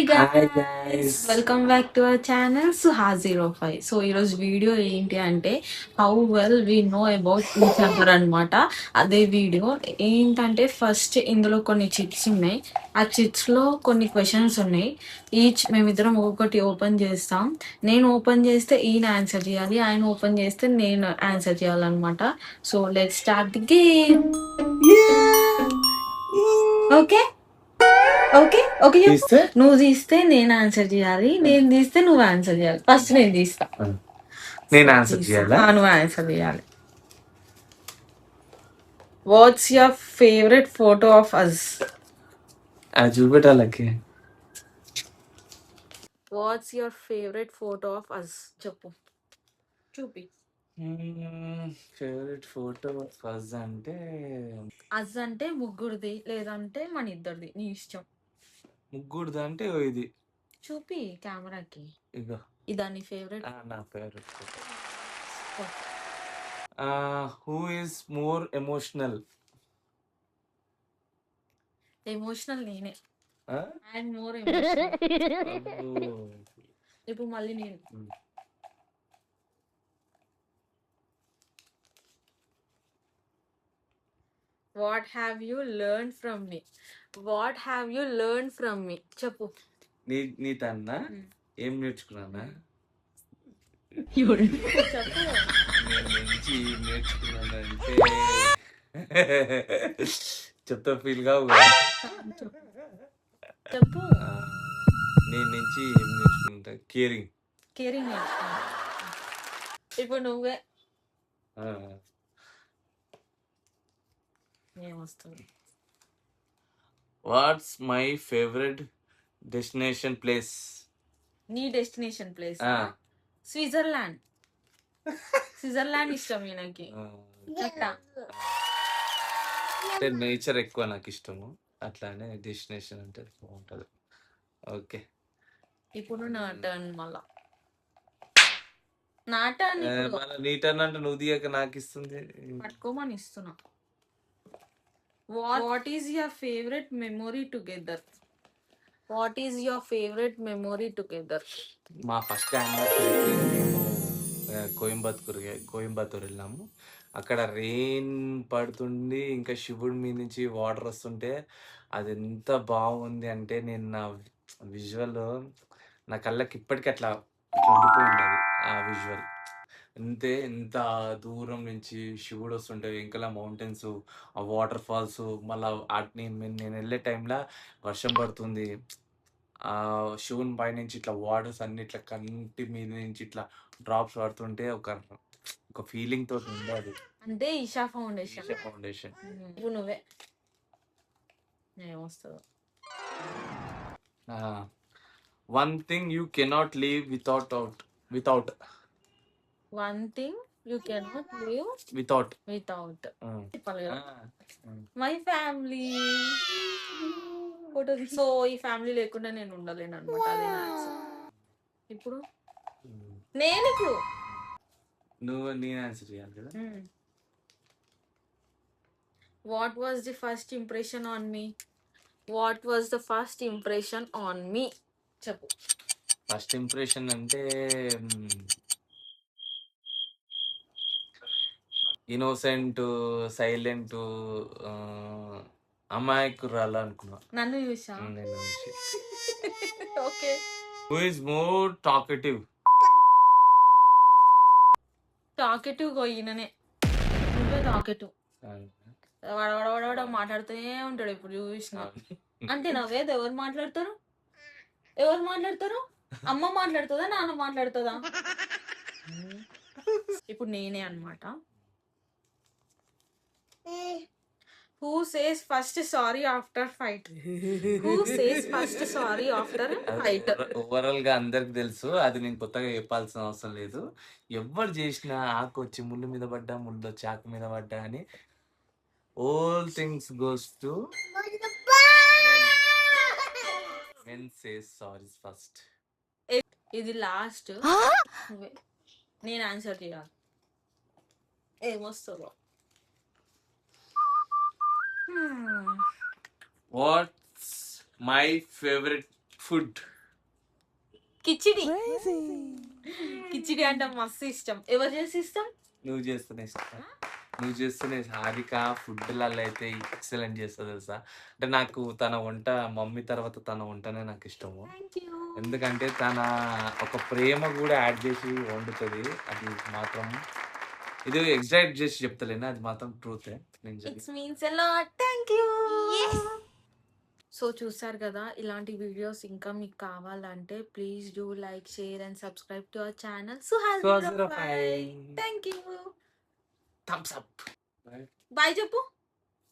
Hi guys, guys. welcome back to our channel Suha05. So ఈరోజు video ఏంటి అంటే how well we know about each other అనమాట. అదే video ఏంటంటే first ఇందులో కొన్ని చిట్స్ ఉన్నాయి. ఆ చిట్స్ లో కొన్ని క్వశ్చన్స్ ఉన్నాయి. ఈచ్ మేమిద్దరం ఒక్కొక్కటి ఓపెన్ చేస్తాం. నేను ఓపెన్ చేస్తే ఈయన ఆన్సర్ చేయాలి, ఆయన ఓపెన్ చేస్తే నేను ఆన్సర్ చేయాలన్నమాట. So let's start the game. Okay okay okay చెప్పు. తీస్తే నువ్వు తీస్తే నేను ఆన్సర్ చేయాలి, నేను తీస్తే నువ్వు ఆన్సర్ చేయాలి. ఫస్ట్ నేను తీస్తా. నేను ఆన్సర్ చేయాలా? నువ్వు ఆన్సర్ చేయాలి. What's your favourite photo of us? అది చూపెట్టాలకి. What's your favourite photo of us చెప్పు, చూపి. ఫేవరెట్ ఫోటో ఫస్ట్ అంటే అస్ అంటే ముగ్గురిది లేదంటే మన ఇద్దరిది, నీ ఇష్టం. ముగ్గురుది అంటే ఇది చూపి కెమెరాకి. ఇగో ఇదా నీ ఫేవరెట్? నా favourite photo. Who is more emotional? Emotional నేనే. Ah? And more emotional. ఇప్పుడు మళ్ళీ నేను. What have you learn from me? What have you learn from మీ చెప్పు. నీ తన్నా ఏం నేర్చుకున్నానా? చెప్పు. నేను నుంచి ఏం నేర్చుకున్నానంటే చెప్తా ఫీల్ కావు. చెప్పు. నేను నుంచి ఏం నేర్చుకుంటా? కేరింగ్. కేరింగ్ నేర్చుకున్నా. ఇప్పుడు నువ్వే. ఏమొస్తుంది? Watts my favourite destination place? నీ డెస్టినేషన్ ప్లేస్ స్విట్జర్లాండ్. స్విట్జర్లాండ్ ఇష్టం ఈయనకి. అంటే నేచర్ ఎక్కువ నాకు ఇష్టము, అట్లానే డెస్టినేషన్ అంటే బాగుంటది. ఓకే, ఇప్పుడు నా టర్న్. మళ్ళా నా టర్న్. మళ్ళీ నీ టర్న్ అంటే నువ్వు దిగాక నాకు ఇస్తుంది. పట్టుకోమని ఇస్తున్నా. What is your favourite memory together? What is your favourite memory together? మా ఫస్ట్ యానివర్సరీకి మేము కోయంబత్తూర్ వెళ్ళాము. అక్కడ రెయిన్ పడుతుంది, ఇంకా శివుడి మీద నుంచి వాటర్ వస్తుంటే అది ఎంత బాగుంది అంటే నేను నా విజువల్ నా కళ్ళకి ఇప్పటికీ అట్లా ఉండిపోయింది. అది ఆ విజువల్ అంతే. ఎంత దూరం నుంచి శివుడు వస్తుంటే వెంకల మౌంటైన్స్, ఆ వాటర్ ఫాల్స్, మళ్ళీ నేను వెళ్ళే టైంలో వర్షం పడుతుంది. ఆ శివుని పై నుంచి ఇట్లా వాటర్స్ అన్ని ఇట్లా కంటి మీద నుంచి ఇట్లా డ్రాప్స్ పడుతుంటే ఒక ఫీలింగ్ తోటి ఉండదు. అంటే ఈషా ఫౌండేషన్. ఇప్పుడు నువ్వే. ఏమొస్తుందో. One thing you cannot leave without. One thing you cannot live without. చెప్పాలి కదా. My family. సో ఈ ఫ్యామిలీ లేకుండా నేను ఉండలేను అనమాట. అదే నా ఆన్సర్. ఇప్పుడు నువ్వు నేను ఆన్సర్ చేయాలి కదా. What was the first impression on me? What was the first impression on me చెప్పు. ఫస్ట్ ఇంప్రెషన్ అంటే ఇన్నోసెంట్, సైలెంట్, అమాయకురాలు అనుకున్నా. నన్ను చూసా? Okay. Who is more talkative? Talkative ఈయననే. నువ్వే టాకెటివ్. వడవడవడ మాట్లాడుతూనే ఉంటాడు. ఇప్పుడు చూసిన అంటే నవ్వేది. ఎవరు మాట్లాడతారు? అమ్మ మాట్లాడుతుందా, నాన్న మాట్లాడుతుందా? ఇప్పుడు నేనే అన్నమాట. Who says first sorry after fight? Overall గా అందరికి తెలుసు, అది నేను కొత్తగా చెప్పాల్సిన అవసరం లేదు. ఎవరు చేసినా ఆకు వచ్చి ముళ్ళు మీద పడ్డా, ముళ్ళు వచ్చి ఆకు మీద పడ్డా అని all things goes to men says sorry first. ఇది లాస్ట్. నేను ఆన్సర్ చేయాలి. ఏమొస్తుందో. What's my favourite food? Khichdi khichdi అంటే మస్తు ఇష్టం. ఎవరు చేసి ఇష్టం? నువ్వు చేస్తేనే ఇష్టం. నువ్వు చేస్తేనే హారిక ఫుడ్‌లలో అయితే ఎక్సలెంట్ చేస్తది తెలుసా! అంటే నాకు తన వంట మమ్మీ తర్వాత తన వంటనే నాకిష్టము. Thank you. ఎందుకంటే తన ఒక ప్రేమ గూడా యాడ్ చేసి వండుతది. అది మాత్రం ఇది ఎగ్జాగరేట్ చేసి చెప్తలేను. అది మాత్రం ట్రూతే. నిజంగా. It's means a lot. Thank you. So చూసారు కదా, ఇలాంటి వీడియోస్ ఇంకా మీకు కావాలంటే please do like, share and subscribe to our channel Suhas 205. Thank you. Thumbs up. Bye. Bye చెప్పు.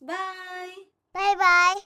బాయ్. Bye bye.